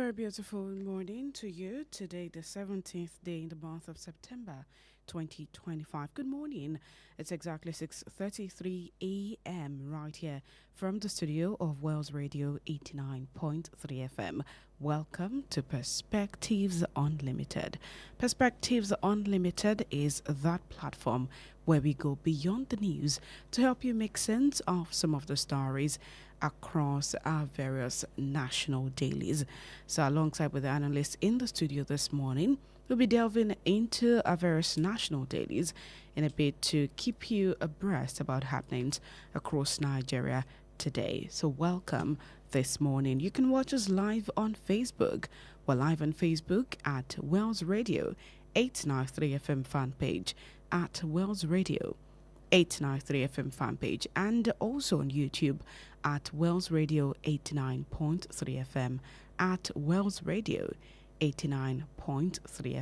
very beautiful morning to you. Today, the 17th day in the month of September 2025. Good morning. It's exactly 6:33 a.m. right here from the studio of Wells Radio 89.3 FM. Welcome to Perspectives Unlimited. Perspectives Unlimited is that platform where we go beyond the news to help you make sense of some of the stories across our various national dailies. So alongside with the analysts in the studio this morning, we'll be delving into our various national dailies in a bit to keep you abreast about happenings across Nigeria today. So welcome this morning. You can watch us live on Facebook. We're live on Facebook at Wells Radio 893 FM fan page, at Wells Radio 893 FM fan page, and also on YouTube at Wells Radio 89.3 FM, at Wells Radio 89.3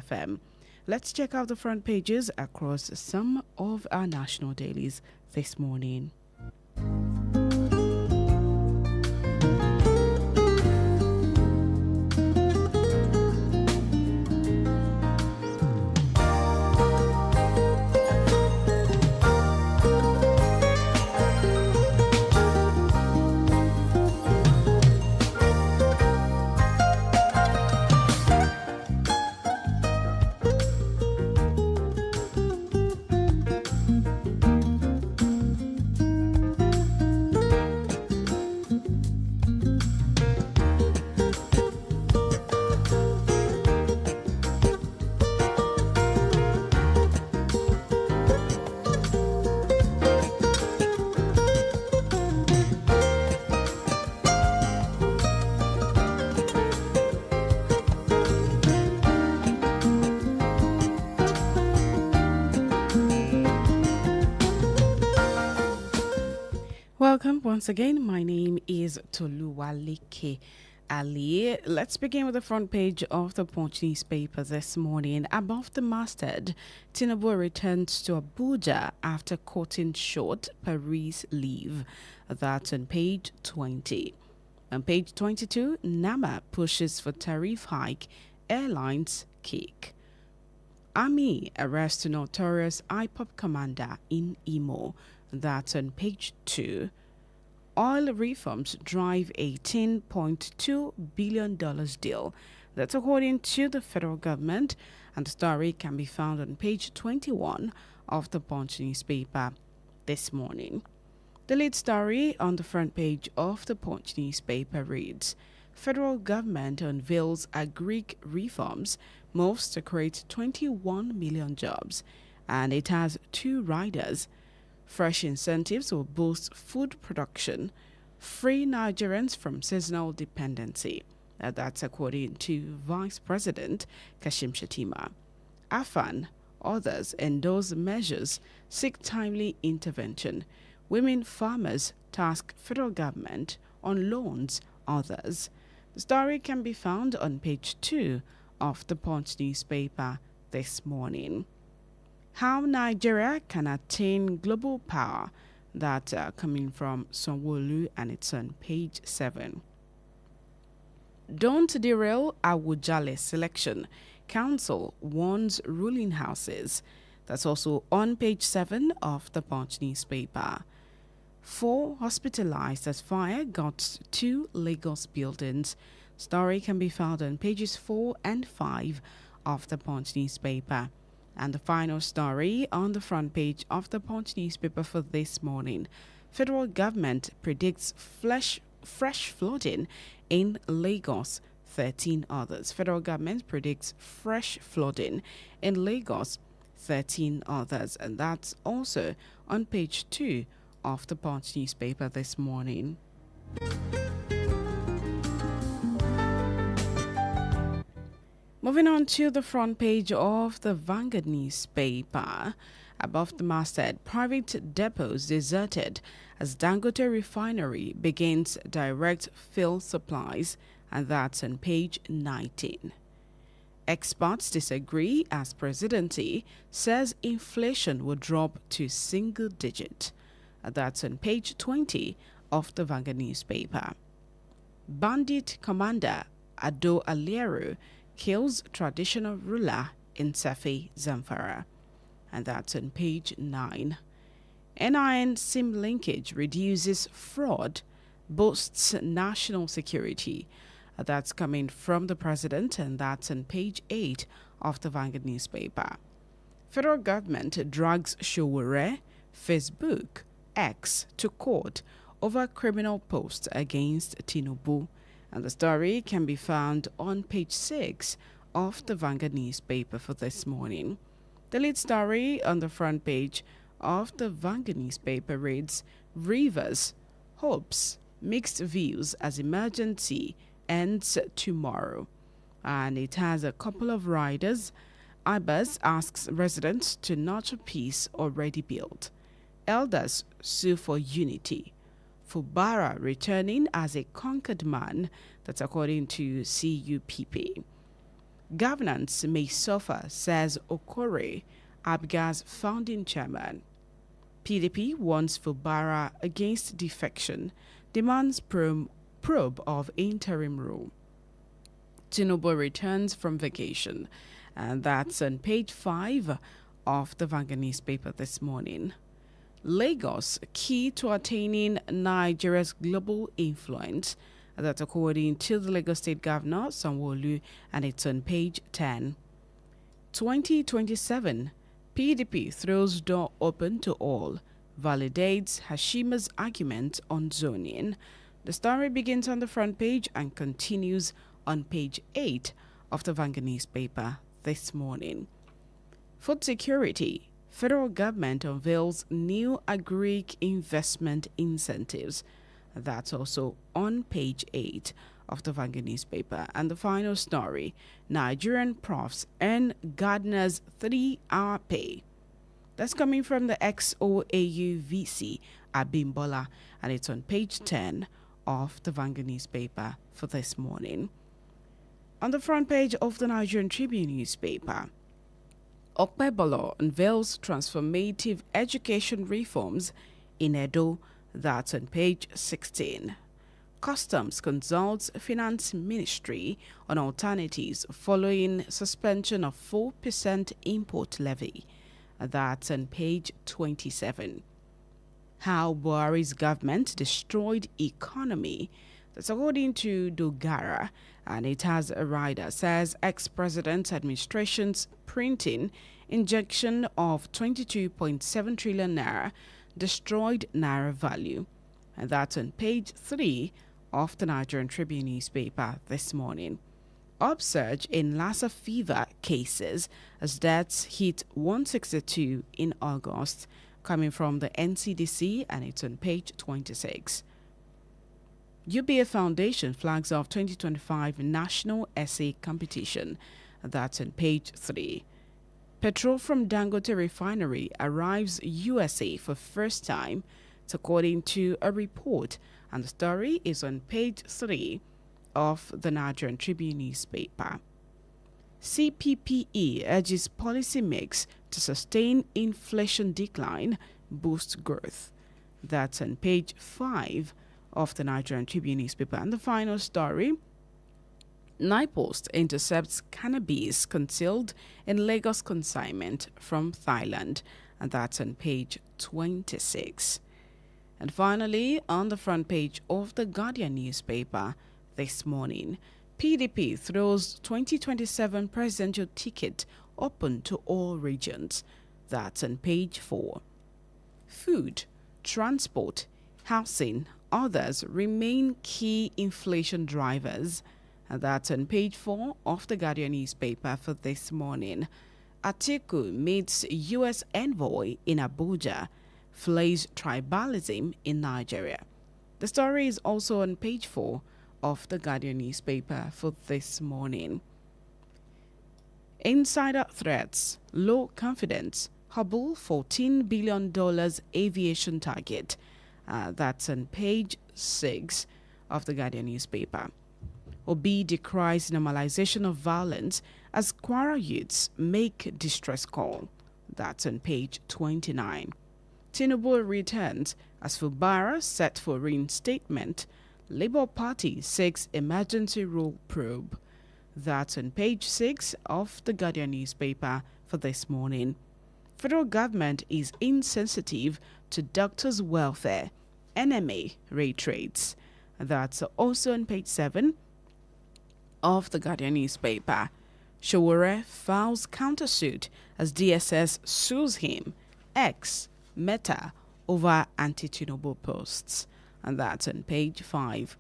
FM. Let's check out the front pages across some of our national dailies this morning. Welcome once again. My name is Toluwaleke. Alli. Let's begin with the front page of the Punch newspaper this morning. Above the masthead, Tinubu returns to Abuja after cutting short Paris leave. That's on page 20. On page 22, NAMA pushes for tariff hike, airlines kick. Army arrests notorious IPOP commander in Imo. That's on page 2. Oil reforms drive $18.2 billion deal. That's according to the federal government, and the story can be found on page 21 of the Punch newspaper this morning. The lead story on the front page of the Punch newspaper reads, Federal government unveils agric reforms, moves to create 21 million jobs, and it has 2 riders. Fresh incentives will boost food production, free Nigerians from seasonal dependency. That's according to Vice President Kashim Shettima. AFAN, others endorse measures, seek timely intervention. Women farmers task federal government on loans, others. The story can be found on page 2 of the Punch newspaper this morning. How Nigeria can attain global power, that coming from Sanwo-Olu, and it's on page 7. Don't derail Awujale selection. Council warns ruling houses. That's also on page 7 of the Punch newspaper. 4 hospitalized as fire got 2 Lagos buildings. Story can be found on pages 4 and 5 of the Punch newspaper. And the final story on the front page of the Punch newspaper for this morning. Federal government predicts fresh flooding in Lagos, 13 others. Federal government predicts fresh flooding in Lagos, 13 others. And that's also on page 2 of the Punch newspaper this morning. Moving on to the front page of the Vanguard newspaper. Above the masthead, private depots deserted as Dangote refinery begins direct fuel supplies, and that's on page 19. Experts disagree as presidency says inflation will drop to single digit. That's on page 20 of the Vanguard newspaper. Bandit commander Ado Aliero kills traditional ruler in Safi, Zamfara. And that's on page 9. NIN SIM linkage reduces fraud, boosts national security. That's coming from the president, and that's on page 8 of the Vanguard newspaper. Federal government drags Showore, Facebook, X to court over criminal posts against Tinubu. And the story can be found on page 6 of the Vanguard newspaper for this morning. The lead story on the front page of the Vanguard newspaper reads, Rivers hopes mixed views as emergency ends tomorrow. And it has a couple of riders. Ibas asks residents to nurture peace already built. Elders sue for unity. Fubara returning as a conquered man. That's according to CUPP. Governance may suffer, says Okore, Abga's founding chairman. PDP warns Fubara against defection, demands probe of interim rule. Tinubu returns from vacation, and that's on page 5 of the Vanguard newspaper this morning. Lagos, key to attaining Nigeria's global influence. That's according to the Lagos State Governor, Sanwo-Olu, and it's on page 10. 2027, PDP throws door open to all, validates Hashima's argument on zoning. The story begins on the front page and continues on page 8 of the Vanguard newspaper this morning. Food security. Federal government unveils new agri investment incentives. That's also on page 8 of the Vanguard newspaper. And the final story, Nigerian profs earn gardeners 3-hour pay. That's coming from the XOAU VC Abimbola, and it's on page 10 of the Vanguard newspaper for this morning. On the front page of the Nigerian Tribune newspaper, Okpebolo unveils transformative education reforms in Edo. That's on page 16. Customs consults Finance Ministry on alternatives following suspension of 4% import levy. That's on page 27. How Buhari's government destroyed economy. That's according to Dogara, and it has a rider says ex-president's administration's printing injection of 22.7 trillion naira destroyed naira value. And that's on page 3 of the Nigerian Tribune newspaper this morning. Upsurge in Lassa fever cases as deaths hit 162 in August, coming from the NCDC, and it's on page 26. UBA Foundation flags off 2025 National Essay Competition. That's on page 3. Petrol from Dangote Refinery arrives USA for first time. It's according to a report, and the story is on page 3 of the Nigerian Tribune newspaper. CPPE urges policy mix to sustain inflation decline, boost growth. That's on page 5 of the Nigerian Tribune newspaper. And the final story, NIPOST intercepts cannabis concealed in Lagos consignment from Thailand. And that's on page 26. And finally, on the front page of the Guardian newspaper this morning, PDP throws 2027 presidential ticket open to all regions. That's on page 4. Food, transport, housing, others remain key inflation drivers. And that's on page 4 of the Guardian newspaper for this morning. Atiku meets U.S. envoy in Abuja, flays tribalism in Nigeria. The story is also on page 4 of the Guardian newspaper for this morning. Insider threats, low confidence, Hubble $14 billion aviation target. That's on page 6 of the Guardian newspaper. Obi decries normalization of violence as Kwara youths make distress call. That's on page 29. Tinubu returns as Fubara set for reinstatement. Labour Party seeks emergency rule probe. That's on page 6 of the Guardian newspaper for this morning. Federal government is insensitive to doctors' welfare. NMA reiterates. That's also on page 7 of the Guardian newspaper. Showore files countersuit as DSS sues him, ex Meta, over anti-Tinubu posts. And that's on page 5.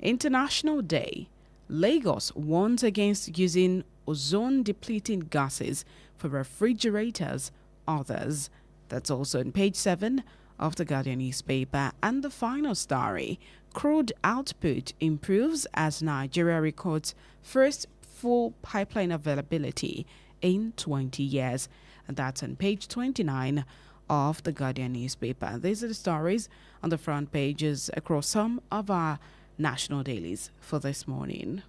International Day. Lagos warns against using ozone-depleting gases for refrigerators, others. That's also on page 7 of the Guardian newspaper. And the final story. Crude output improves as Nigeria records first full pipeline availability in 20 years. And that's on page 29 of the Guardian newspaper. These are the stories on the front pages across some of our national dailies for this morning.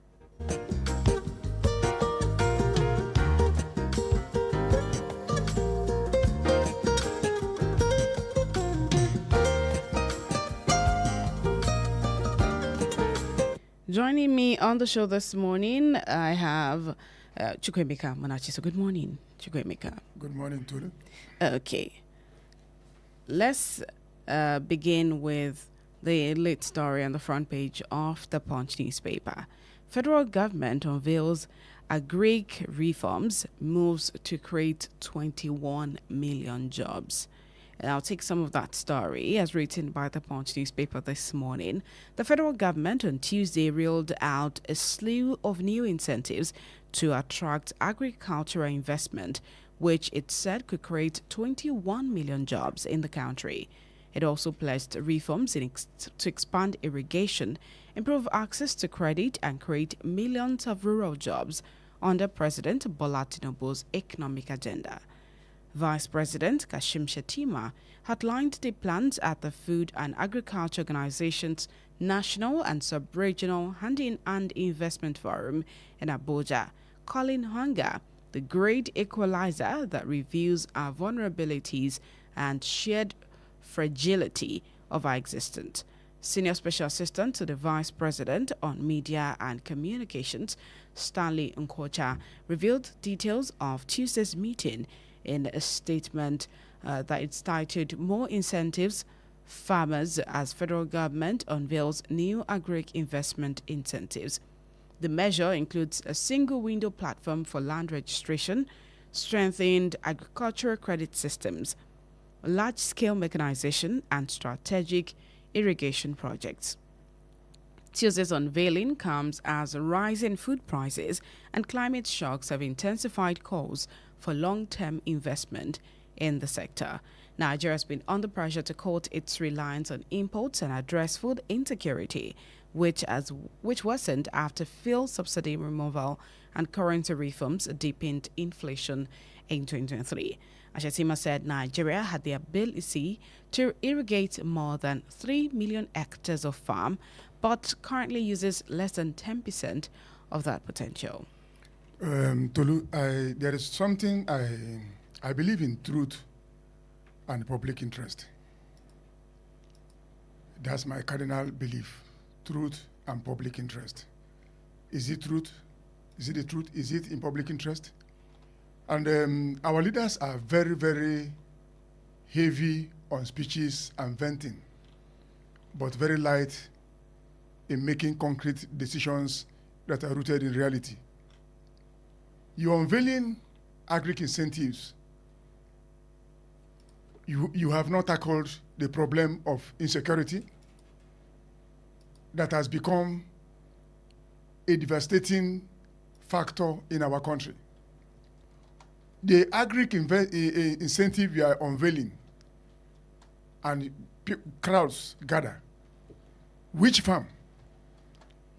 Joining me on the show this morning, I have Chukwemeka Manachi. So good morning, Chukwemeka. Good morning, Tolu. Okay. Let's begin with the lead story on the front page of the Punch newspaper. Federal government unveils agric reforms, moves to create 21 million jobs. And I'll take some of that story as written by the Punch newspaper this morning. The federal government on Tuesday rolled out a slew of new incentives to attract agricultural investment, which it said could create 21 million jobs in the country. It also pledged reforms to expand irrigation, improve access to credit, and create millions of rural jobs under President Bola Tinubu's economic agenda. Vice President Kashim Shettima outlined the plans at the Food and Agriculture Organization's National and Sub-Regional Hand-in-Hand Investment Forum in Abuja, calling hunger the great equalizer that reveals our vulnerabilities and shared fragility of our existence. Senior Special Assistant to the Vice President on Media and Communications, Stanley Nkocha, revealed details of Tuesday's meeting in a statement that it's titled More Incentives Farmers as Federal Government Unveils New Agric Investment Incentives. The measure includes a single window platform for land registration, strengthened agricultural credit systems, large-scale mechanization, and strategic irrigation projects. Tuesday's unveiling comes as rising food prices and climate shocks have intensified calls for long-term investment in the sector. Nigeria has been under pressure to cut its reliance on imports and address food insecurity, which worsened after fuel subsidy removal and currency reforms deepened inflation in 2023. Shettima said Nigeria had the ability to irrigate more than 3 million hectares of farm, but currently uses less than 10% of that potential. Tolu, there is something I believe in truth and public interest. That's my cardinal belief, truth and public interest. Is it truth? Is it the truth? Is it in public interest? And our leaders are very, very heavy on speeches and venting, but very light in making concrete decisions that are rooted in reality. You're unveiling agric incentives. You have not tackled the problem of insecurity that has become a devastating factor in our country. The agric incentive you are unveiling and crowds gather. Which farm?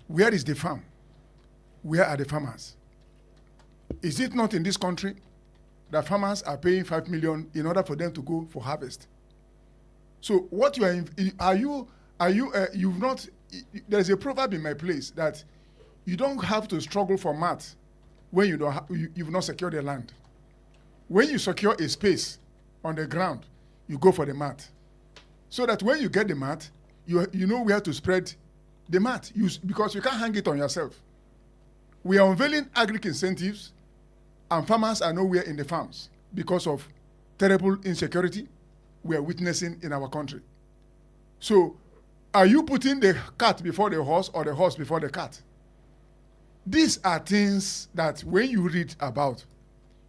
Where is the farm? Where are the farmers? Is it not in this country that farmers are paying 5 million in order for them to go for harvest? So what you've not, there's a proverb in my place that you don't have to struggle for math when you've not secured the land. When you secure a space on the ground, you go for the mat. So that when you get the mat, you know where to spread the math, because you can't hang it on yourself. We are unveiling agric incentives, and farmers are nowhere in the farms because of terrible insecurity we are witnessing in our country. So, are you putting the cart before the horse or the horse before the cart? These are things that when you read about,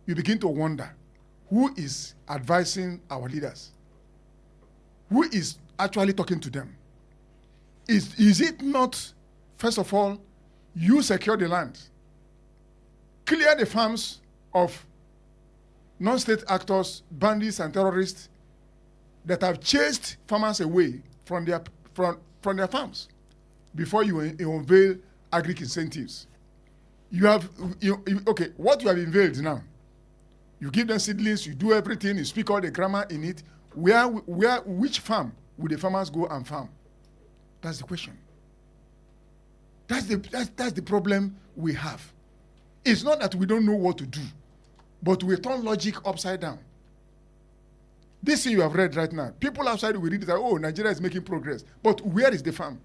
you begin to wonder, who is advising our leaders? Who is actually talking to them? Is it not, first of all, you secure the land, clear the farms of non-state actors, bandits and terrorists that have chased farmers away from their farms before you unveil agric incentives? Okay, what you have unveiled now, you give them seedlings, you do everything, you speak all the grammar in it. Which farm will the farmers go and farm? That's the question. That's the problem we have. It's not that we don't know what to do, but we turn logic upside down. This thing you have read right now, people outside will read it like, oh, Nigeria is making progress. But where is the farm?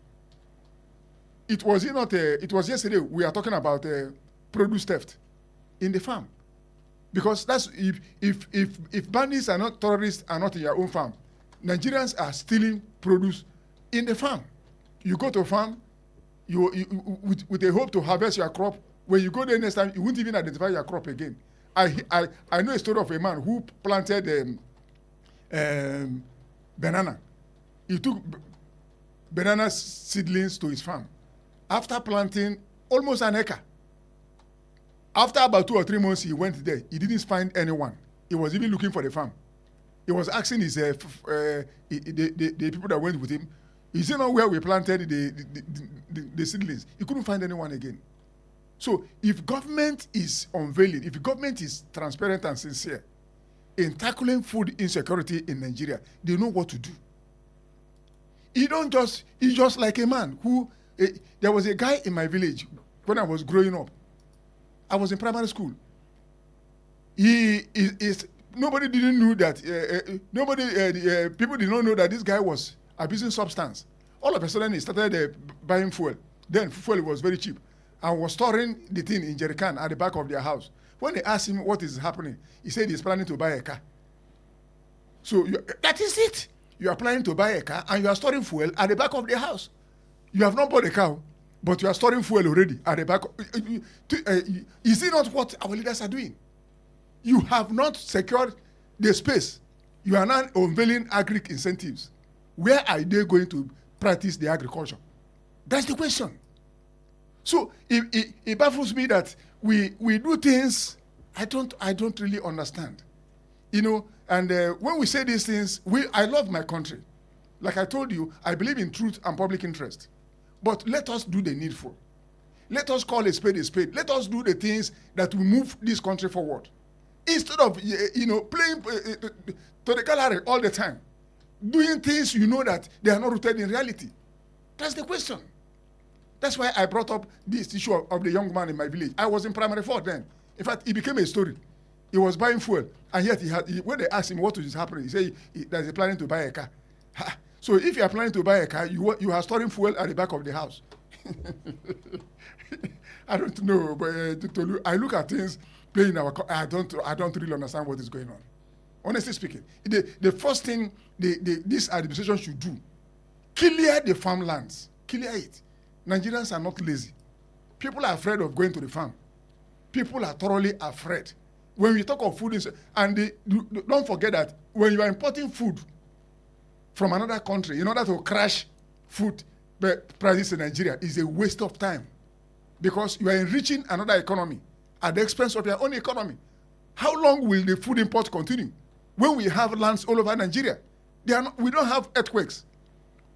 It was yesterday we are talking about produce theft in the farm. Because that's if bandits are not terrorists are not in your own farm, Nigerians are stealing produce in the farm. You go to a farm, with a hope to harvest your crop. When you go there next time, you won't even identify your crop again. I know a story of a man who planted banana. He took banana seedlings to his farm. After planting almost an acre, after about 2 or 3 months, he went there. He didn't find anyone. He was even looking for the farm. He was asking his the people that went with him, is it not where we planted the seedlings? He couldn't find anyone again. So if government is unveiling, if government is transparent and sincere in tackling food insecurity in Nigeria, they know what to do. He's just like a man who, there was a guy in my village when I was growing up. I was in primary school. Nobody didn't know that, people did not know that this guy was abusing substance. All of a sudden, he started buying fuel. Then fuel was very cheap. And was storing the thing in jerry can at the back of their house. When they asked him what is happening, he said he's planning to buy a car. So that is it. You are planning to buy a car and you are storing fuel at the back of the house. You have not bought a car, but you are storing fuel already at the back. Is it not what our leaders are doing? You have not secured the space. You are now unveiling agric incentives. Where are they going to practice the agriculture? That's the question. So it baffles me that we do things I don't really understand. And when we say these things, I love my country. Like I told you, I believe in truth and public interest. But let us do the needful. Let us call a spade a spade. Let us do the things that will move this country forward. Instead of playing to the gallery all the time, doing things that they are not rooted in reality. That's the question. That's why I brought up this issue of the young man in my village. I was in primary 4 then. In fact, it became a story. He was buying fuel, and yet when they asked him what is happening, he said that he's planning to buy a car. So if you are planning to buy a car, you are storing fuel at the back of the house. I don't know, but I look at things playing in our. I don't really understand what is going on. Honestly speaking, the first thing this administration should do, clear the farmlands, clear it. Nigerians are not lazy. People are afraid of going to the farm. People are thoroughly afraid. When we talk of food, don't forget that when you are importing food from another country in order to crash food prices in Nigeria, is a waste of time, because you are enriching another economy at the expense of your own economy. How long will the food import continue when we have lands all over Nigeria? We don't have earthquakes.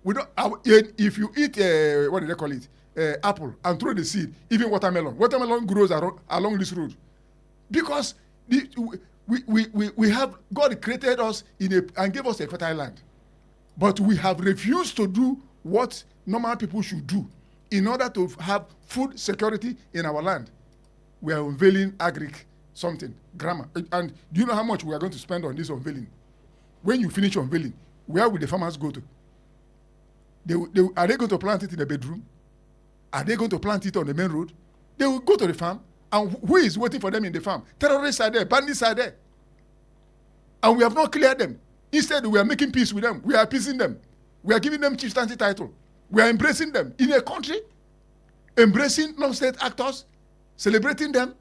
If you eat what do they call it, apple, and throw the seed, even watermelon grows along this road, because we have God created us and gave us a fertile land, but we have refused to do what normal people should do in order to have food security in our land. We are unveiling grammar, and do you know how much we are going to spend on this unveiling? When you finish unveiling, where will the farmers go to? Are they going to plant it in the bedroom? Are they going to plant it on the main road? They will go to the farm, and who is waiting for them in the farm? Terrorists are there, bandits are there. And we have not cleared them. Instead, we are making peace with them. We are appeasing them. We are giving them chieftaincy title. We are embracing them in a country, embracing non-state actors, celebrating them.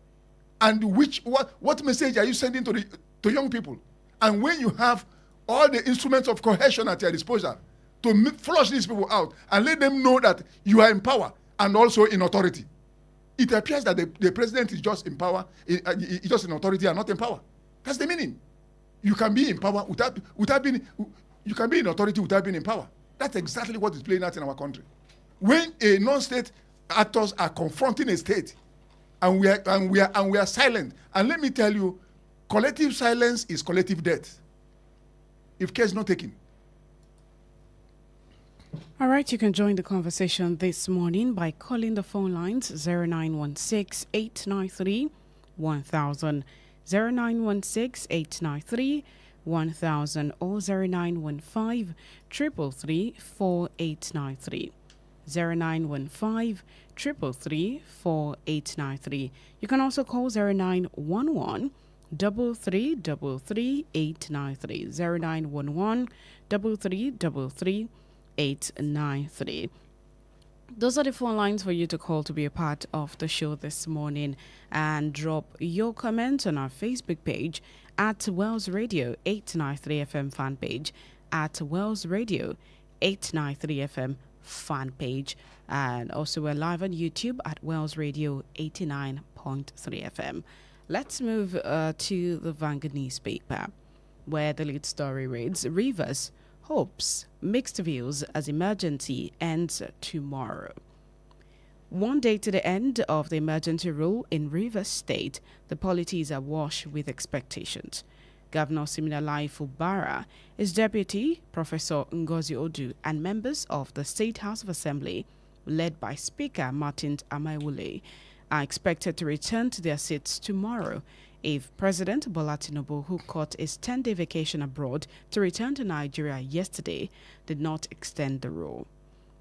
And what message are you sending to young people? And when you have all the instruments of cohesion at your disposal to flush these people out and let them know that you are in power and also in authority, it appears that the president is just in power, just in authority and not in power. That's the meaning. You can be in power without being. You can be in authority without being in power. That's exactly what is playing out in our country. When a non-state actors are confronting a state, and we are silent. And let me tell you, collective silence is collective death, if care is not taken. All right, you can join the conversation this morning by calling the phone lines 0916 893 1000, 0916 893 1000, or 0915 333 4893. 0915 333 4893. You can also call 0911 3333 893. 0911 3333 893. Those are the phone lines for you to call to be a part of the show this morning, and drop your comments on our Facebook page at Wells Radio 893 FM fan page, at Wells Radio 893 FM fan page, and also we're live on YouTube at Wells Radio 89.3 FM. Let's move to the Vanguard newspaper, where the lead story reads: Rivers hopes mixed views as emergency ends tomorrow. One day to the end of the emergency rule in Rivers State, the polity is awash with expectations. Governor Siminalayi Fubara, his deputy, Professor Ngozi Odu, and members of the State House of Assembly, led by Speaker Martin Amaewule, are expected to return to their seats tomorrow if President Bola Tinubu, who caught his 10-day vacation abroad to return to Nigeria yesterday, did not extend the rule.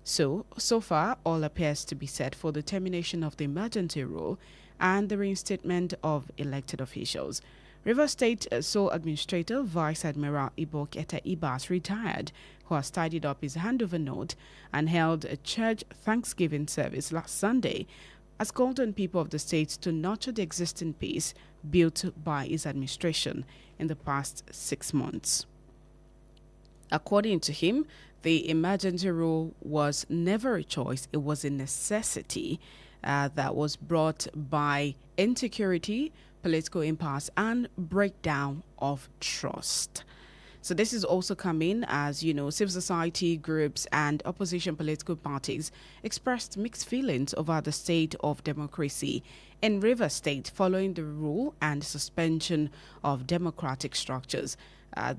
So far, all appears to be set for the termination of the emergency rule and the reinstatement of elected officials. Rivers State sole administrator Vice Admiral Ibo Keta Ibas retired, who has tidied up his handover note and held a church Thanksgiving service last Sunday, has called on people of the state to nurture the existing peace built by his administration in the past 6 months. According to him, the emergency rule was never a choice, it was a necessity that was brought by insecurity, political impasse, and breakdown of trust. So this is also coming as, civil society groups and opposition political parties expressed mixed feelings over the state of democracy in Rivers State following the rule and suspension of democratic structures.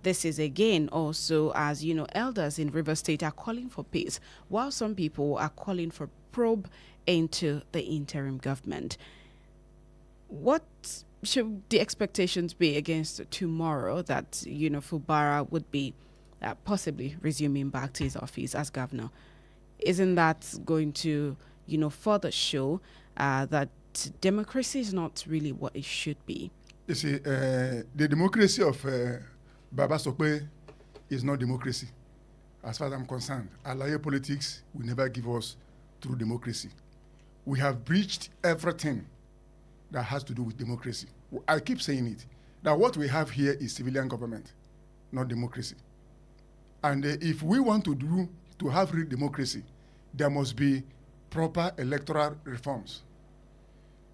This is again also as, elders in Rivers State are calling for peace, while some people are calling for probe into the interim government. What should the expectations be against tomorrow that, Fubara would be possibly resuming back to his office as governor? Isn't that going to, further show that democracy is not really what it should be? You see, the democracy of Baba Sokpe is not democracy. As far as I'm concerned, Allied politics will never give us true democracy. We have breached everything that has to do with democracy. I keep saying it, that what we have here is civilian government, not democracy. And if we want to have real democracy, there must be proper electoral reforms.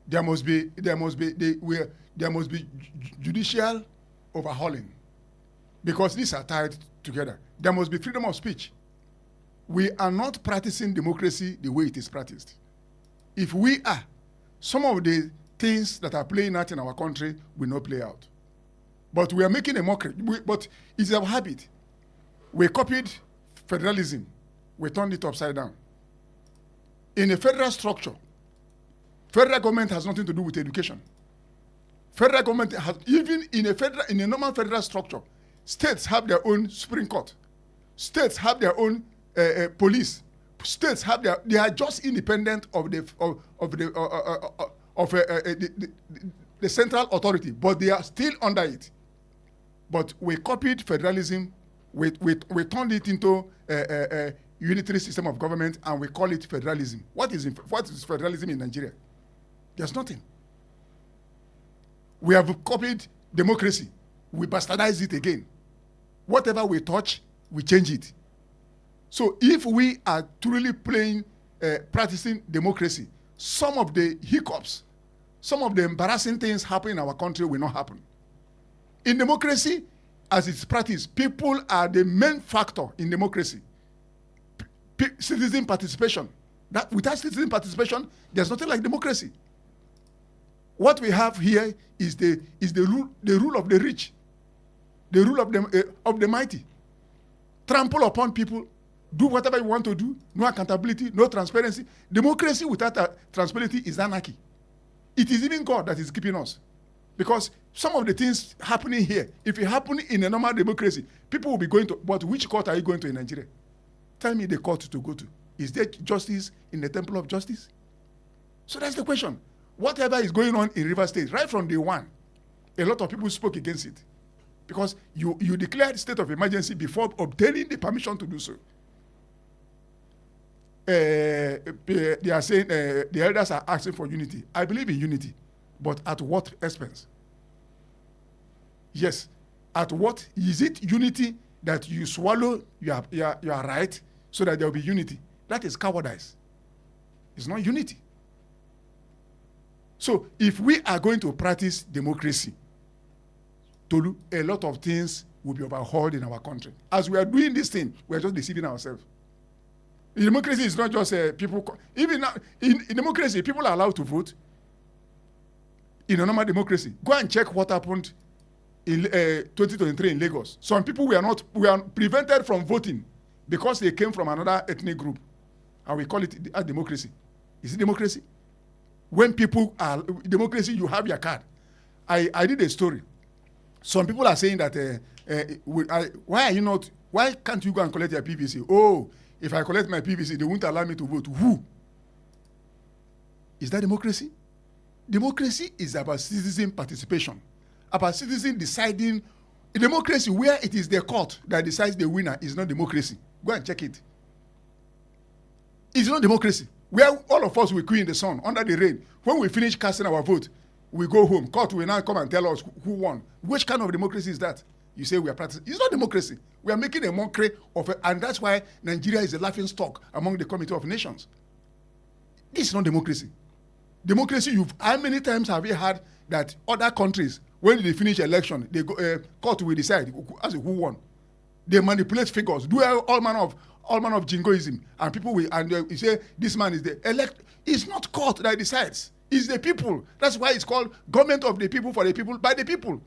There must be judicial overhauling, because these are tied together. There must be freedom of speech. We are not practicing democracy the way it is practiced. If we are, some of the things that are playing out in our country will not play out. But we are making a mockery. But it's our habit. We copied federalism. We turned it upside down. In a federal structure, federal government has nothing to do with education. Federal government has, even in a normal federal structure, states have their own Supreme Court. States have their own police, states have they are just independent of the central authority, but they are still under it. But we copied federalism, we turned it into a unitary system of government, and we call it federalism. What is federalism in Nigeria? There's nothing. We have copied democracy. We bastardize it again. Whatever we touch, we change it. So if we are truly practicing democracy, some of the hiccups, some of the embarrassing things happening in our country will not happen. In democracy, as it's practiced, people are the main factor in democracy. Citizen participation. Without citizen participation, there's nothing like democracy. What we have here is the rule of the rich, the rule of the mighty. Trample upon people, do whatever you want to do, no accountability, no transparency. Democracy without transparency is anarchy. It is even God that is keeping us. Because some of the things happening here, if it happen in a normal democracy, people will be going to, but which court are you going to in Nigeria? Tell me the court to go to. Is there justice in the temple of justice? So that's the question. Whatever is going on in Rivers State, right from day one, a lot of people spoke against it. Because you declared state of emergency before obtaining the permission to do so. They are saying the elders are asking for unity. I believe in unity, but at what expense? Yes, at what? Is it unity that you swallow your right so that there will be unity? That is cowardice. It's not unity. So if we are going to practice democracy, Tolu, a lot of things will be overhauled in our country. As we are doing this thing, we are just deceiving ourselves. In democracy, it's not just people. Even now, in democracy, people are allowed to vote. In a normal democracy, go and check what happened in 2023 in Lagos. Some people were prevented from voting because they came from another ethnic group, and we call it a democracy. Is it democracy? When people are democracy, you have your card. I did a story. Some people are saying that why can't you go and collect your PVC? Oh, if I collect my PVC, they won't allow me to vote. Who? Is that democracy? Democracy is about citizen participation, about citizen deciding. A democracy where it is the court that decides the winner is not democracy. Go and check it. It's not democracy. Where all of us will queue in the sun, under the rain. When we finish casting our vote, we go home. Court will now come and tell us who won. Which kind of democracy is that? You say we are practicing. It's not democracy. We are making a mockery of it, and that's why Nigeria is a laughing stock among the Committee of Nations. This is not democracy. Democracy, how many times have you heard that other countries, when they finish election, they go, court will decide as who won. They manipulate figures, do all manner of jingoism, and people will, and you say this man is the elect. It's not court that decides. It's the people. That's why it's called government of the people, for the people, by the people.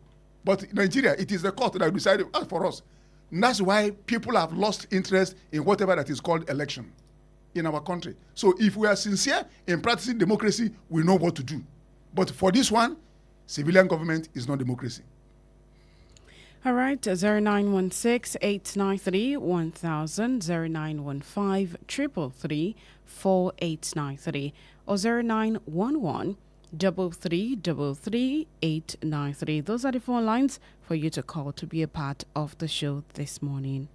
But in Nigeria, it is the court that decided for us. And that's why people have lost interest in whatever that is called election in our country. So if we are sincere in practicing democracy, we know what to do. But for this one, civilian government is not democracy. All right, 0916-893-1000, 0915-333-4893, or 0911-333-893. Those are the phone lines for you to call to be a part of the show this morning.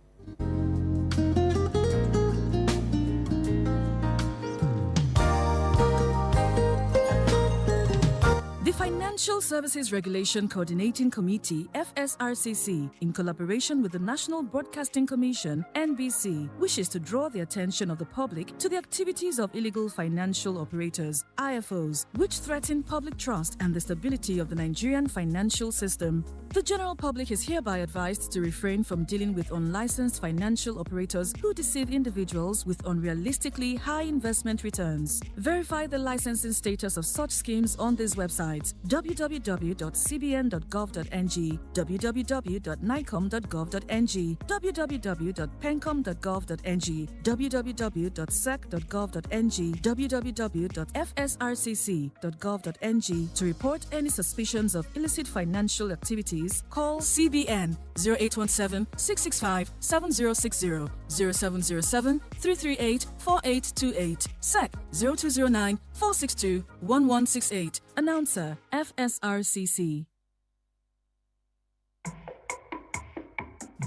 The Financial Services Regulation Coordinating Committee, FSRCC, in collaboration with the National Broadcasting Commission, NBC, wishes to draw the attention of the public to the activities of illegal financial operators, IFOs, which threaten public trust and the stability of the Nigerian financial system. The general public is hereby advised to refrain from dealing with unlicensed financial operators who deceive individuals with unrealistically high investment returns. Verify the licensing status of such schemes on these websites: www.cbn.gov.ng, www.nicom.gov.ng, www.pencom.gov.ng, www.sec.gov.ng, www.fsrcc.gov.ng. To report any suspicions of illicit financial activities, call CBN 0817-665-7060, 0707 338 4828. SEC 0209 462 1168. Announcer FSRCC.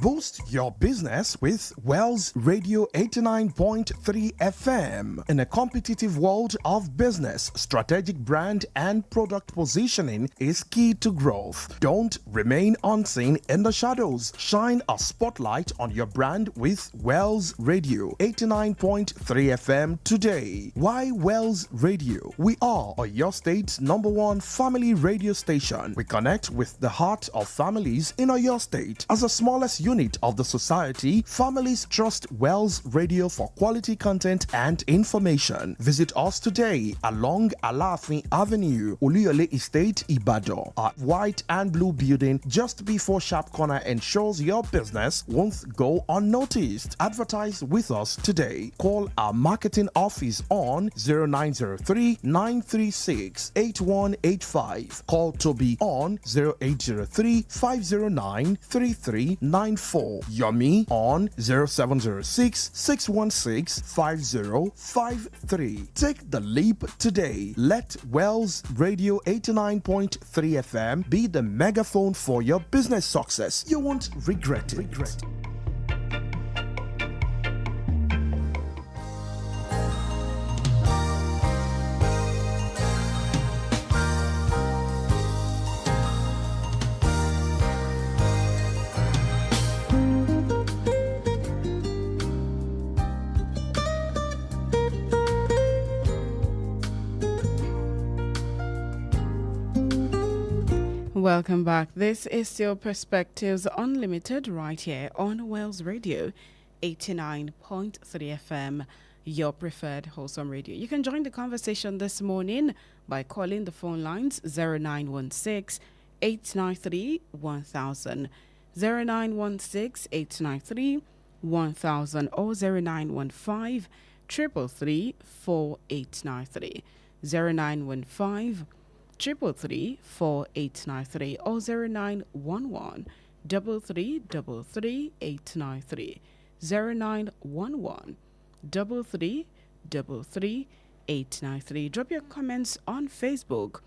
Boost your business with Wells Radio 89.3 FM. In a competitive world of business, strategic brand and product positioning is key to growth. Don't remain unseen in the shadows. Shine a spotlight on your brand with Wells Radio 89.3 FM today. Why Wells Radio? We are your state's #1 family radio station. We connect with the heart of families in your state. As the smallest unit of the society, families trust Wells Radio for quality content and information. Visit us today along Alafin Avenue, Oluyole Estate, Ibadan. Our white and blue building just before Sharp Corner ensures your business won't go unnoticed. Advertise with us today. Call our marketing office on 0903 936 8185. Call Toby on 0803 509 3394. Yomi on 0706 616 5053. Take the leap today. Let Wells Radio 89.3 FM be the megaphone for your business success. You won't regret it. Welcome back. This is still Perspectives Unlimited right here on Wells Radio 89.3 FM, your preferred wholesome radio. You can join the conversation this morning by calling the phone lines 0916 893 1000, 0916 893 1000 or 0915 333 4893, 0915 333 4893 or 0911 333 893, 0911 333 893. Drop your comments on Facebook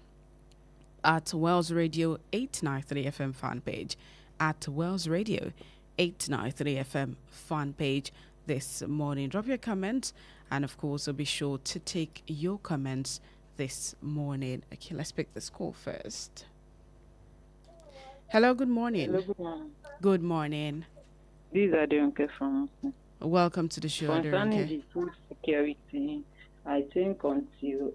at Wells Radio 893 FM fan page, at Wells Radio 893 FM fan page this morning. Drop your comments, and of course, be sure to take your comments this morning. Okay, let's pick this call first. Hello, good morning. Hello, good morning. Good morning. This is Adionke from Welcome to the show, concerning Adionke. the food security. I think until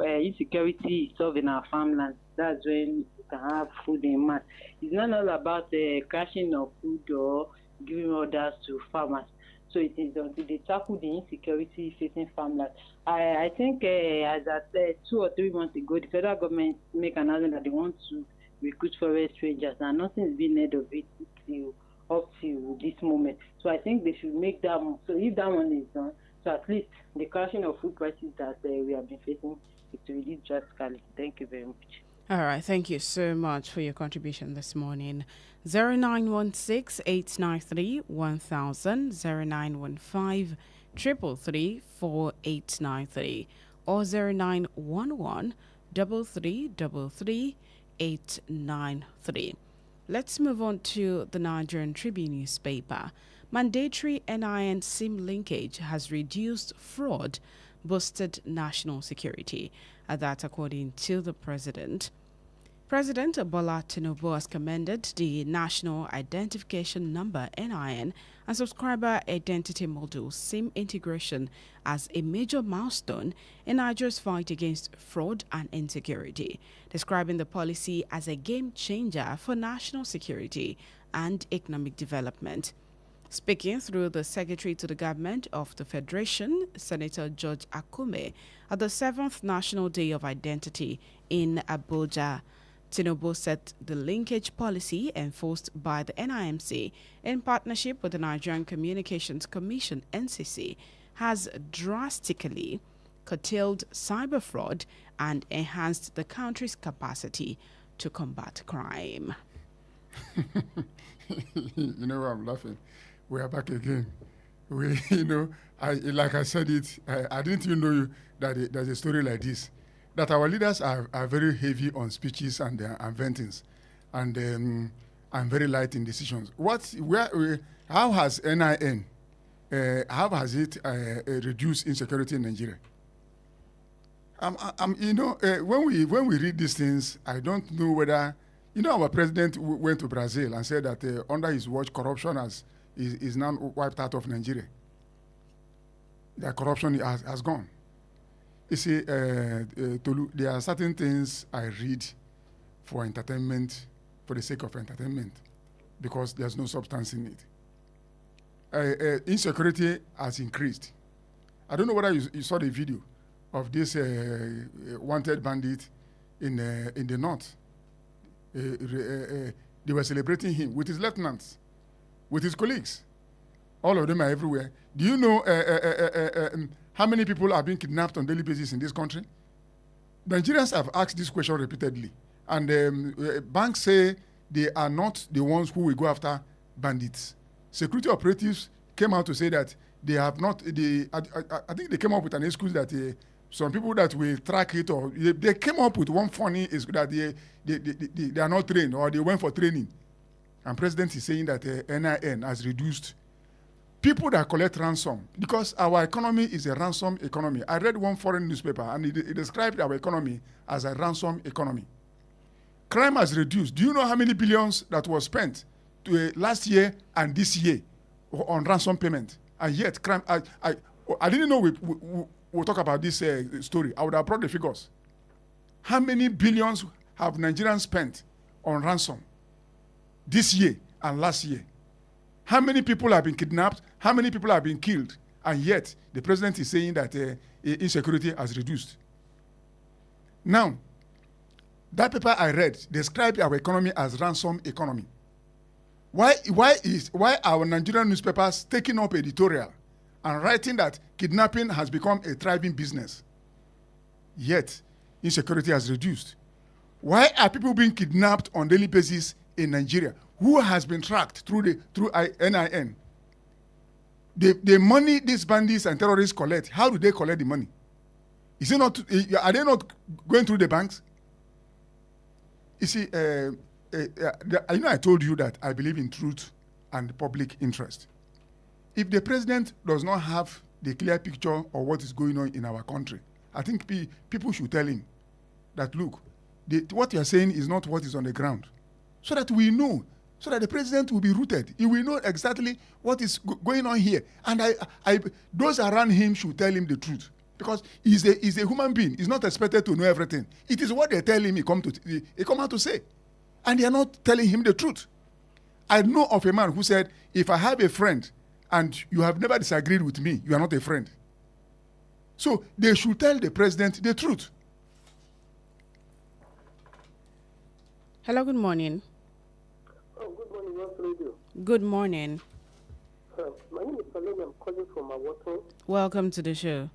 insecurity is solved in our farmland, that's when we can have food in mass. It's not all about crashing of food or giving orders to farmers. So it is until they tackle the insecurity facing farmland. I think as I said 2 or 3 months ago, the federal government make an announcement that they want to recruit forest rangers, and nothing is being heard of it up to this moment. So I think they should make that one. So if that one is done, so at least the crashing of food prices that we have been facing, it will reduce drastically. Thank you very much. All right, thank you so much for your contribution this morning. 0916 893 1000, 0915 333 4893 or 0911 333 893. Let's move on to the Nigerian Tribune newspaper. Mandatory NIN SIM linkage has reduced fraud, boosted national security. That according to the president. President Bola Tinubu has commended the National Identification Number (NIN) and Subscriber Identity Module SIM integration as a major milestone in Nigeria's fight against fraud and insecurity, describing the policy as a game changer for national security and economic development. Speaking through the Secretary to the Government of the Federation, Senator George Akume, at the 7th National Day of Identity in Abuja, Tinubu said the linkage policy enforced by the NIMC in partnership with the Nigerian Communications Commission (NCC) has drastically curtailed cyber fraud and enhanced the country's capacity to combat crime. You know why I'm laughing? We are back again. We, like I said it, I didn't even know that there's a story like this. That our leaders are very heavy on speeches and ventings, and very light in decisions. How has NIN, how has it reduced insecurity in Nigeria? When we read these things, I don't know whether, our president went to Brazil and said that under his watch, corruption is now wiped out of Nigeria. The corruption has gone. You see, Tolu, there are certain things I read for entertainment, for the sake of entertainment, because there's no substance in it. Insecurity has increased. I don't know whether you saw the video of this wanted bandit in the north. They were celebrating him with his lieutenants, with his colleagues. All of them are everywhere. Do you know how many people are being kidnapped on a daily basis in this country? Nigerians have asked this question repeatedly. And banks say they are not the ones who will go after bandits. Security operatives came out to say that they have not, I think they came up with an excuse that some people that will track it, or they came up with one funny is that they are not trained, or they went for training. And President is saying that NIN has reduced people that collect ransom, because our economy is a ransom economy. I read one foreign newspaper and it described our economy as a ransom economy. Crime has reduced. Do you know how many billions that was spent last year and this year on ransom payment? And yet, crime. I didn't know we'll talk about this story. I would have brought the figures. How many billions have Nigerians spent on ransom this year and last year? How many people have been kidnapped? How many people have been killed? And yet, the president is saying that insecurity has reduced. Now, that paper I read described our economy as ransom economy. Why are Nigerian newspapers taking up editorial and writing that kidnapping has become a thriving business, yet insecurity has reduced? Why are people being kidnapped on a daily basis in Nigeria? Who has been tracked through NIN? The money these bandits and terrorists collect, how do they collect the money? Is it not? Are they not going through the banks? You see, I told you that I believe in truth and public interest. If the president does not have the clear picture of what is going on in our country, I think people should tell him that, look, what you are saying is not what is on the ground, so that we know, so that the president will be rooted. He will know exactly what is going on here. And those around him should tell him the truth, because he's a human being. He's not expected to know everything. It is what they tell him he come out to say. And they are not telling him the truth. I know of a man who said, if I have a friend and you have never disagreed with me, you are not a friend. So they should tell the president the truth. Hello, good morning. Oh, good morning, World Radio. Good morning. My name is Alli. I'm calling from Awoton. Welcome to the show.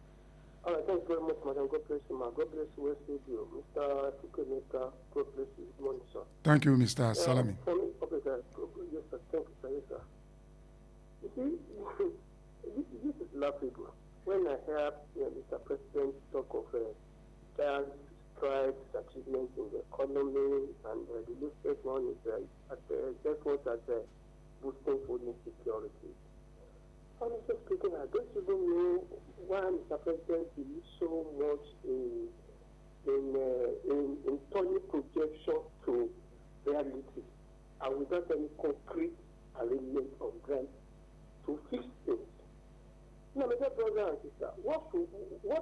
All right, thanks very much, madam. God bless you, ma. God bless you, West Radio. Mr. Fukumeka, God bless you. Good morning, sir. Thank you, Mr. Salami. For me, okay, sir. Yes, sir. Thank you, sir. Yes, sir. You see, this is laughable. When I hear Mr. President talk of giant strides, achievements in the economy, and the latest one is at the efforts at boosting food insecurity. Honestly speaking, I don't even know why Mr. President believes so much in turning projection to reality, and without any concrete arrangement of grant to fix things. Now, my dear brother and sister, what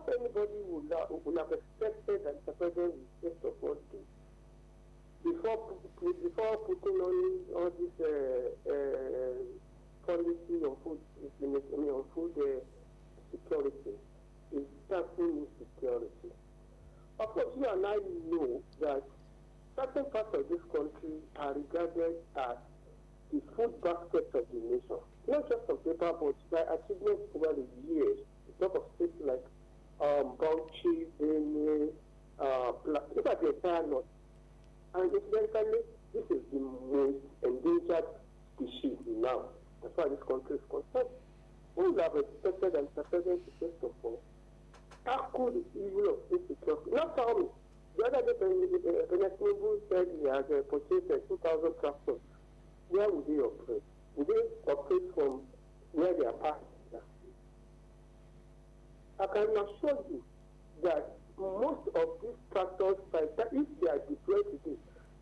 anybody would have expected that Mr. President will first of all do before putting on all this policy on food, on food security, is tackling insecurity. Of course, you and I know that certain parts of this country are regarded as the food basket of the nation, not just on paper, but by achievements over the years. Talk of states like Bauchi, Benue, look at the entire north. And incidentally, This is the most endangered species now, as far as this country is concerned. We would have expected that Mr. President, first of all, tackle the issue of insecurity. Not tell me. The other day, Tinubu said he has purchased 2,000 tractors. Where would they operate? Would they operate from where they are parked? I can assure you that most of these tractors, if they are deployed today,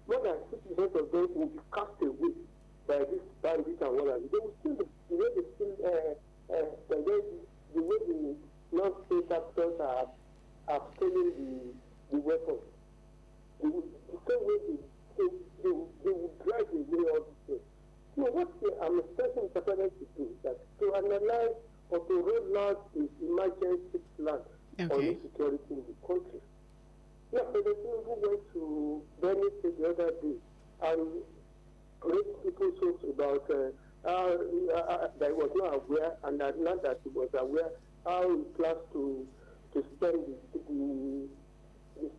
more than 50% of them will be cast away by this bandit and what have you. They will still, the way they still, the way the non-state actors are stealing the weapons. The same way they will drive away all these things. So what I'm expecting the president to do is that to analyze or to roll out the emergency plan on insecurity in the country. Yeah, President Tinubu went to Benin State the other day and raised people's hopes about that he was not aware, and that now that he was aware, how he plans to spend the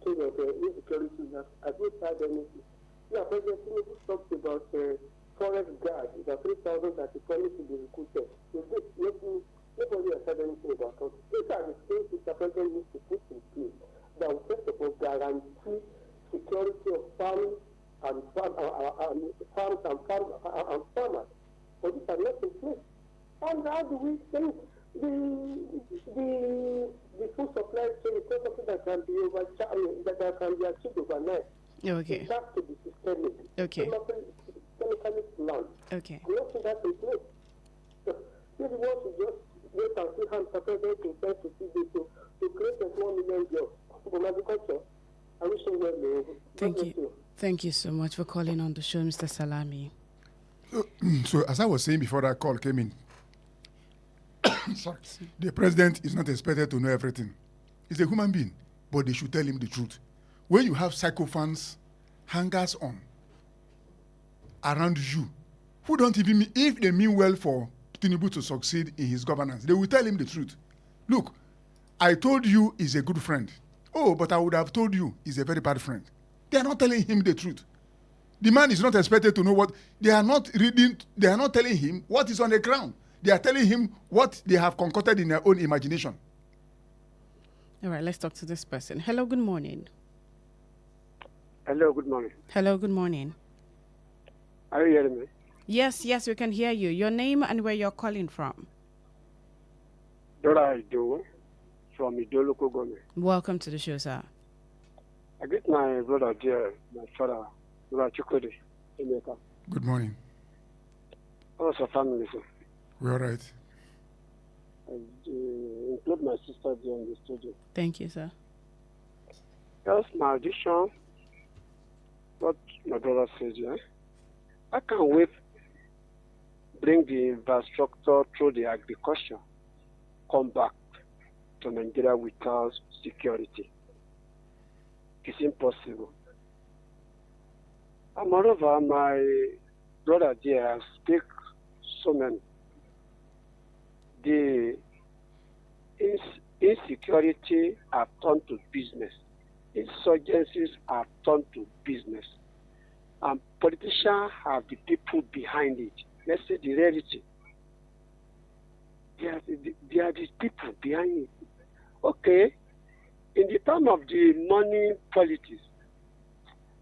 state of insecurity. Have you heard anything? Yeah, President Tinubu talked about forest guards, the 3,000 that he promised to be recruited. Nobody has said anything about it. These are the things Mr. President needs to put in place that will first of all guarantee security of farms and farmers. But these are not in place. And how do we think the food supply chain is not something that can be that can be achieved overnight? Okay. It has to be systemic. Okay. Systemically planned. Okay. I don't think that's in place. So, maybe we want to just wait and see how Mr. President intends to see this to create a 1 million jobs from agriculture. I wish you well. Thank you. Thank you so much for calling on the show, Mr. Salami. So, as I was saying before that call came in, sorry, the president is not expected to know everything. He's a human being, but they should tell him the truth. When you have sycophants, hangers on around you, who don't even mean, if they mean well for Tinubu to succeed in his governance, they will tell him the truth. Look, I told you he's a good friend. Oh, but I would have told you he's a very bad friend. They are not telling him the truth. The man is not expected to know what they are not reading. They are not telling him what is on the ground. They are telling him what they have concocted in their own imagination. All right, let's talk to this person. Hello, good morning. Hello, good morning. Hello, good morning. Are you hearing me? Yes, we can hear you. Your name and where you're calling from. Dora Ido from Toluwaleke government. Welcome to the show, sir. I get my brother there, my father, Brother Chukwudi, Emeka. Good morning. How's your family, sir? We're all right. Include my sister there in the studio. Thank you, sir. That's my addition. What my brother said, yeah? I can't wait bring the infrastructure through the agriculture, come back to Nigeria without security. It's impossible. And moreover, my brother there has speak so many. The insecurity are turned to business. Insurgencies are turned to business. And politicians have the people behind it. Let's say the reality. They are the people behind it. Okay, in the term of the money politics,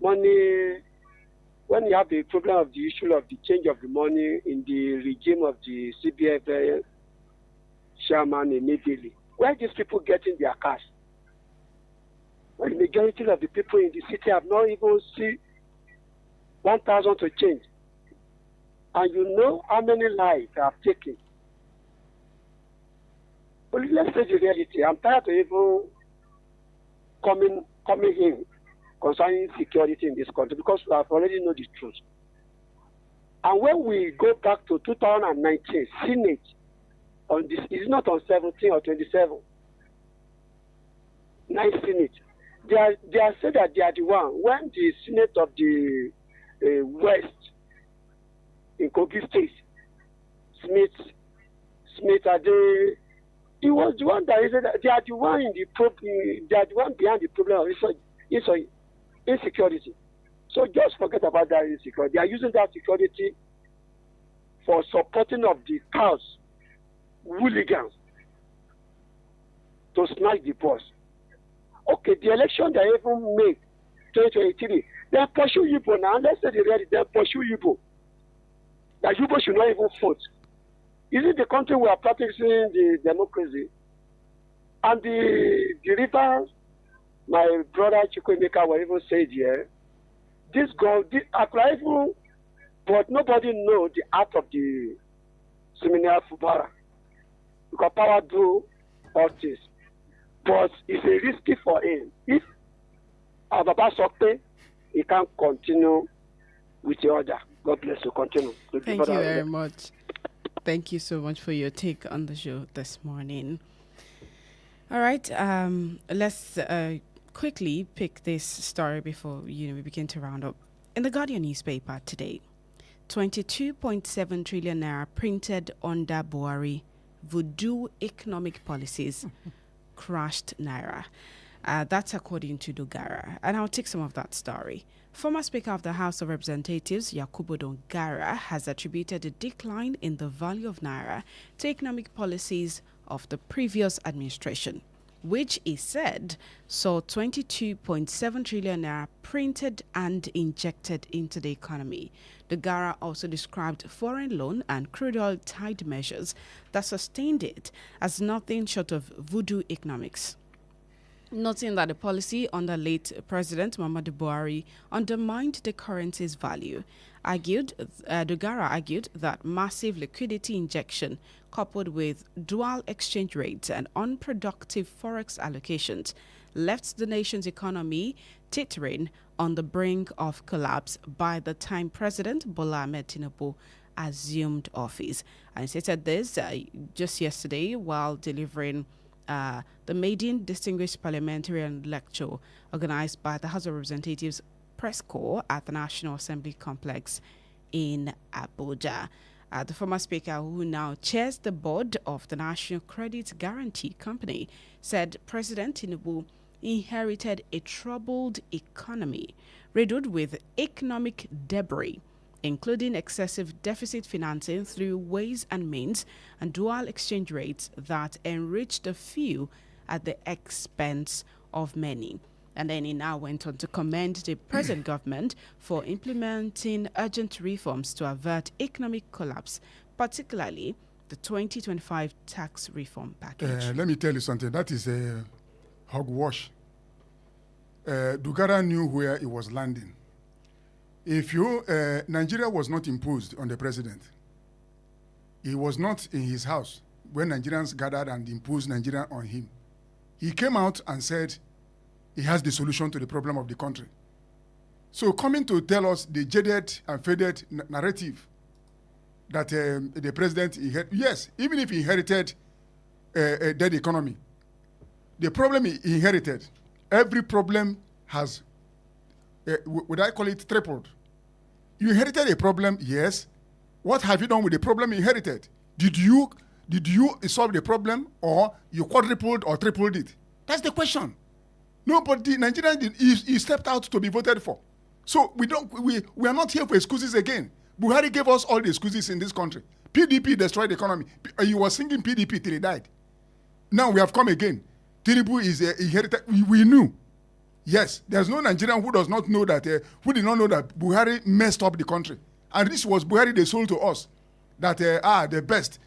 money, when you have the problem of the issue of the change of the money in the regime of the CBF chairman immediately, where are these people getting their cash? When the majority of the people in the city have not even seen 1,000 to change. And you know how many lives they have taken. But let's say the reality. I'm tired of even coming in concerning security in this country because we have already know the truth. And when we go back to 2019, Senate, on this, it's not on 17 or 27, 9 Senate. They are said that they are the one. When the Senate of the West in Kogi State, Smith he was the one that said that they are the one in the problem. They are the one behind the problem of insecurity. So just forget about that insecurity. They are using that security for supporting of the cows, hooligans, to snatch the boss. Okay, the election they even made 2023, they pursue Igbo now. Let's say the reality, they pursue Igbo. That Igbo should not even vote. Is it the country we are practicing the democracy? And the river, my brother Chukwemeka will even said here, this girl, even, but nobody know the art of the seminary footballer. Because power do all this. But it's a risky for him. If Baba Sokpe, he can't continue with the order. God bless you. Continue. Thank you very much. Thank you so much for your take on the show this morning. All right, let's quickly pick this story before we begin to round up. In the Guardian newspaper today, 22.7 trillion naira printed under Buhari voodoo economic policies crushed naira. That's according to Dogara. And I'll take some of that story. Former Speaker of the House of Representatives, Yakubu Dogara, has attributed a decline in the value of naira to economic policies of the previous administration, which he said saw 22.7 trillion naira printed and injected into the economy. Dogara also described foreign loan and crude oil tied measures that sustained it as nothing short of voodoo economics. Noting that the policy under late President Muhammadu Buhari undermined the currency's value, Dogara argued that massive liquidity injection coupled with dual exchange rates and unproductive forex allocations left the nation's economy teetering on the brink of collapse by the time President Bola Ahmed Tinubu assumed office. And he said this just yesterday while delivering the maiden Distinguished Parliamentarian Lecture organized by the House of Representatives Press Corps at the National Assembly Complex in Abuja. The former speaker, who now chairs the board of the National Credit Guarantee Company, said President Tinubu inherited a troubled economy riddled with economic debris, including excessive deficit financing through ways and means and dual exchange rates that enriched a few at the expense of many. And then he now went on to commend the present government for implementing urgent reforms to avert economic collapse, particularly the 2025 tax reform package. Let me tell you something. That is a hogwash. Dogara knew where he was landing. If Nigeria was not imposed on the president, he was not in his house when Nigerians gathered and imposed Nigeria on him. He came out and said he has the solution to the problem of the country. So coming to tell us the jaded and faded narrative that the president, yes, even if he inherited a dead economy, the problem he inherited, every problem has, would I call it tripled? You inherited a problem, yes. What have you done with the problem you inherited? Did you solve the problem, or you quadrupled or tripled it? That's the question. Nobody, Nigerians, he stepped out to be voted for. So we are not here for excuses again. Buhari gave us all the excuses in this country. PDP destroyed the economy. He was singing PDP till he died. Now we have come again. Tinubu is inherited. We knew. Yes, there's no Nigerian who does not know that, who did not know that Buhari messed up the country. And this was Buhari they sold to us. That, the best.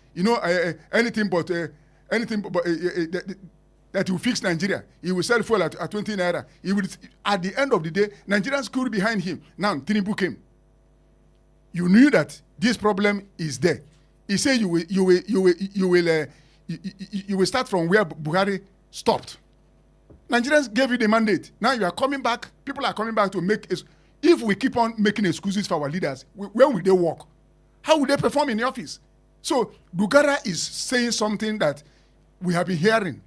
Anything but that will fix Nigeria. He will sell fuel at 20 naira. He will, at the end of the day, Nigerians could behind him. Now, Tinubu came. You knew that this problem is there. He said you will start from where Buhari stopped. Nigerians gave you the mandate. Now you are coming back. People are coming back to make. If we keep on making excuses for our leaders, where will they work? How will they perform in the office? So Dogara is saying something that we have been hearing.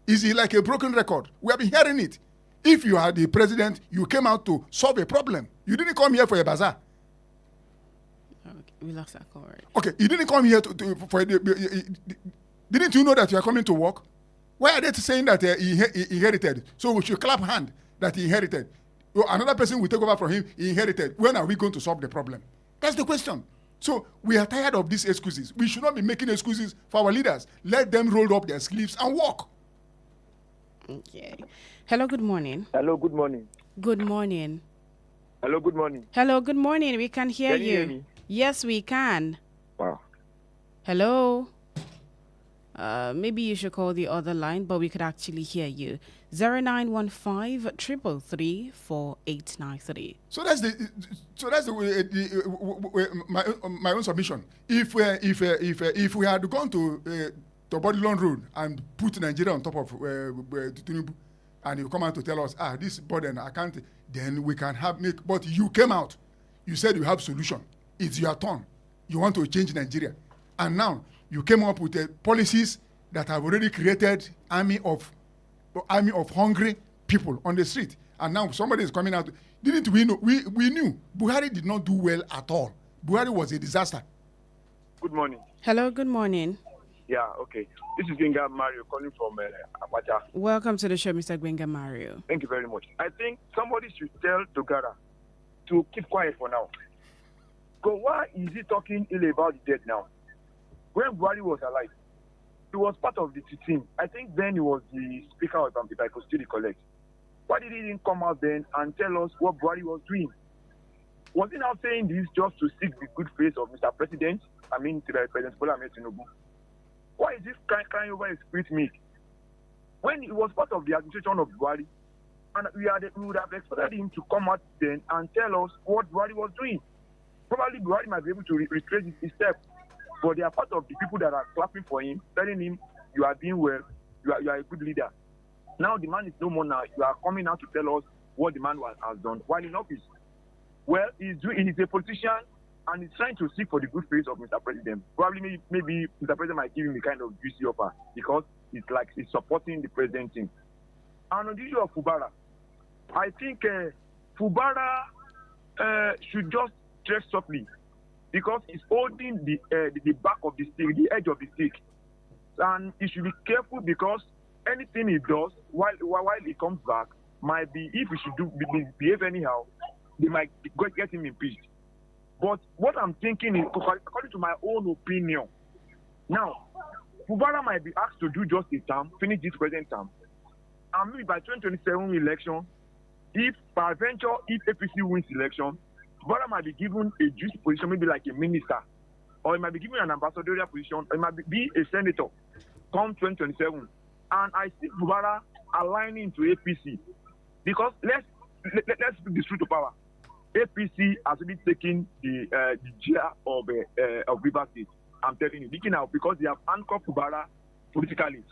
Is it like a broken record? We have been hearing it. If you are the president, you came out to solve a problem. You didn't come here for a bazaar. Okay, we lost that covered. Okay, you didn't come here didn't you know that you are coming to work? Why are they saying that he inherited? So we should clap hand that he inherited. Another person will take over from him, he inherited. When are we going to solve the problem? That's the question. So we are tired of these excuses. We should not be making excuses for our leaders. Let them roll up their sleeves and walk. Okay. Hello, good morning. Hello, good morning. Good morning. Hello, good morning. Hello, good morning. We can hear Can you hear me? Yes, we can. Wow. Hello. Maybe you should call the other line, but we could actually hear you. 0915 333 4893. So that's my own submission. If we had gone to the body loan road and put Nigeria on top of Tinubu, and you come out to tell us, this burden I can't, then we can make. But you came out, you said you have solution. It's your turn. You want to change Nigeria, and now you came up with policies that have already created army of hungry people on the street. And now somebody is coming out. Didn't we know? We knew Buhari did not do well at all. Buhari was a disaster. Good morning. Hello, good morning. Yeah, okay. This is Gbenga Mario calling from Abacha. Welcome to the show, Mr. Gbenga Mario. Thank you very much. I think somebody should tell Togara to keep quiet for now. Because why is he talking ill about the dead now? When Buhari was alive, he was part of the team. I think then he was the speaker of if I could still recollect. Why did he didn't come out then and tell us what Buhari was doing? Was he now saying this just to seek the good face of Mr. President? I mean, President Bola Ahmed Tinubu. Why is this crying over his spirit milk? When he was part of the administration of Buhari, and we would have expected him to come out then and tell us what Buhari was doing. Probably Buhari might be able to retrace his steps. But they are part of the people that are clapping for him, telling him, you are doing well, you are a good leader. Now the man is no more now. You are coming out to tell us what the man has done while in office. Well, he's a politician and he's trying to seek for the good face of Mr. President. Probably maybe Mr. President might give him a kind of juicy offer because it's like he's supporting the president thing. And on the issue of Fubara, I think Fubara should just tread softly, because he's holding the back of the stick, the edge of the stick. And he should be careful, because anything he does while he comes back might be, if he should behave anyhow, they might get him impeached. But what I'm thinking is, according to my own opinion, now, Fubara might be asked to do just a term, finish this present term. And maybe by 2027 election, if peradventure, if APC wins election, Fubara might be given a juicy position, maybe like a minister, or he might be given an ambassadorial position, or he might be a senator come 2027. And I see Fubara aligning to APC, because let's put the truth to power. APC has been taking the chair of River State. I'm telling you, looking out, because they have anchored Fubara politically,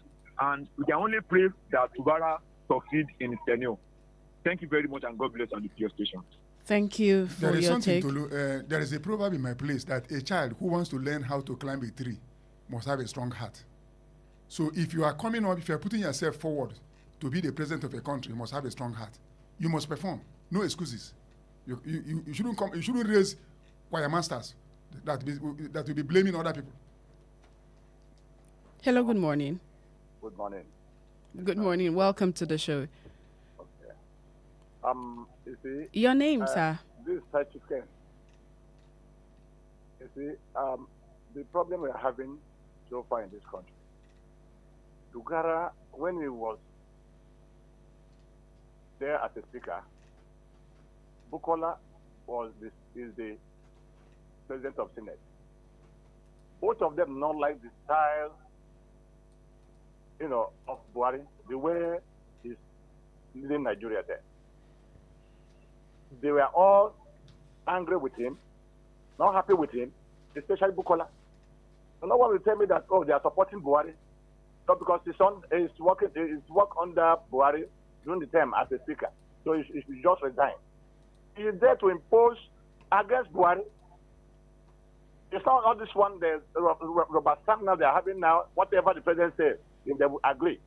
and we can only pray that Fubara succeed in his tenure. Thank you very much, and God bless on the PR station. Thank you for your take. There is a proverb in my place that a child who wants to learn how to climb a tree must have a strong heart. So if you are coming up, if you are putting yourself forward to be the president of a country, you must have a strong heart. You must perform. No excuses. You shouldn't come. You shouldn't raise choir masters that will be blaming other people. Hello. Good morning. Good morning. Good morning. Welcome to the show. You see, your name, sir? This is Tachiken. You see, the problem we are having so far in this country. Dugara, when he was there as a speaker, Bukola is the president of Senate. Both of them not like the style, of Buhari, the way he's leading Nigeria there. They were all angry with him, not happy with him, especially Bukola. So no one will tell me that, they are supporting Buhari, not because his son is working under Buhari during the term as a speaker. So he should just resign. He is there to impose against Buhari. It's not all this one, there's Robert Stamina they are having now, whatever the president says, if they will agree.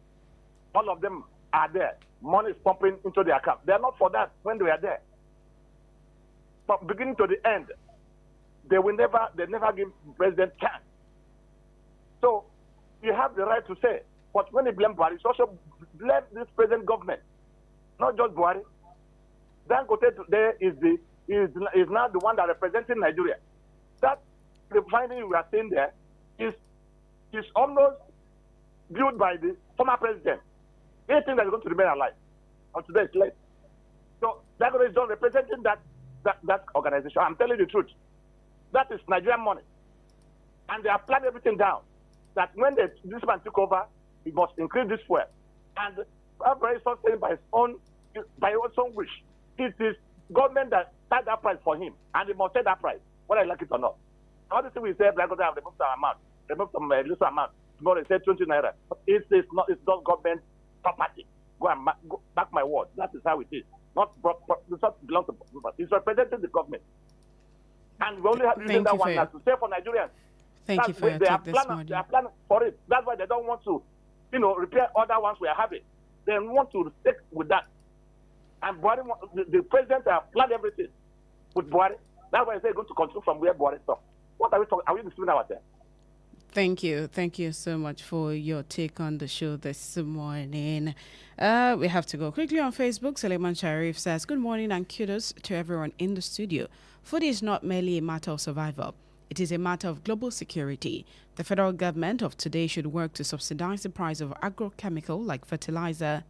All of them are there. Money is pumping into their account. They are not for that when they are there. From beginning to the end, they never give the president chance. So you have the right to say, but when you blame Buhari, it's also blame this present government, not just Buhari. Dangote today is now the one that representing Nigeria. That refinery we are seeing there is almost built by the former president. They think that is going to remain alive. And today it's late. So Dangote is just representing that organization. I'm telling you the truth. That is Nigerian money. And they have planned everything down. That when this man took over, he must increase this fuel. And Abraham is not saying by his own wish. It is government that set that price for him. And he must set that price, whether I like it or not. All the thing we say, Dangote have removed some amount, removed some little amount. Tomorrow they say 20 naira. It's not government property. Go back my word. That is how it is. It's not belong to it's representing the government. And we only have using that one now to say for Nigerians. Thank you for your take this morning. They are planning for it. That's why they don't want to, repair other ones we are having. They want to stick with that. And Buhari, the president has planned everything with Buhari. That's why they're going to continue from where Buhari stopped. What are we talking? Are we deceiving ourselves? Thank you. Thank you so much for your take on the show this morning. We have to go quickly on Facebook. Suleiman Sharif says, good morning and kudos to everyone in the studio. Food is not merely a matter of survival. It is a matter of global security. The federal government of today should work to subsidize the price of agrochemical like fertilizer,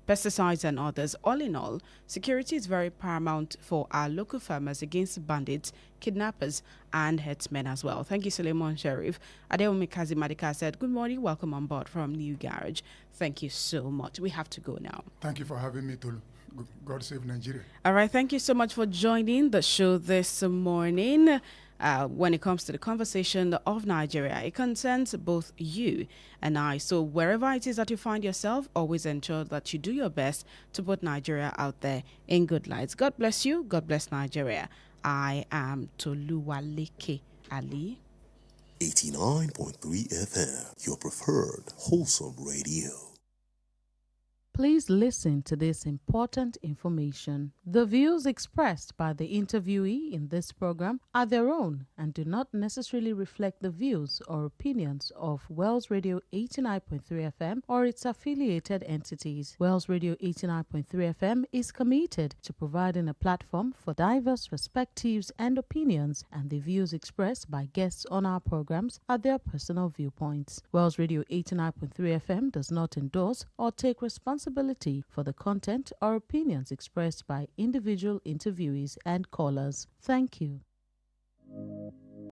pesticides and others. All in all, security is very paramount for our local farmers against bandits, kidnappers and herdsmen as well. Thank you, Suleiman Sharif. Adeomi Kazimadika said, good morning, welcome on board from New Garage. Thank you so much. We have to go now. Thank you for having me, Tolu. God save Nigeria. All right, thank you so much for joining the show this morning. When it comes to the conversation of Nigeria, it concerns both you and I. So wherever it is that you find yourself, always ensure that you do your best to put Nigeria out there in good lights. God bless you. God bless Nigeria. I am Toluwaleke Alli. 89.3 FM, your preferred wholesome radio. Please listen to this important information. The views expressed by the interviewee in this program are their own and do not necessarily reflect the views or opinions of Wells Radio 89.3 FM or its affiliated entities. Wells Radio 89.3 FM is committed to providing a platform for diverse perspectives and opinions, and the views expressed by guests on our programs are their personal viewpoints. Wells Radio 89.3 FM does not endorse or take responsibility for the content or opinions expressed by individual interviewees and callers. Thank you.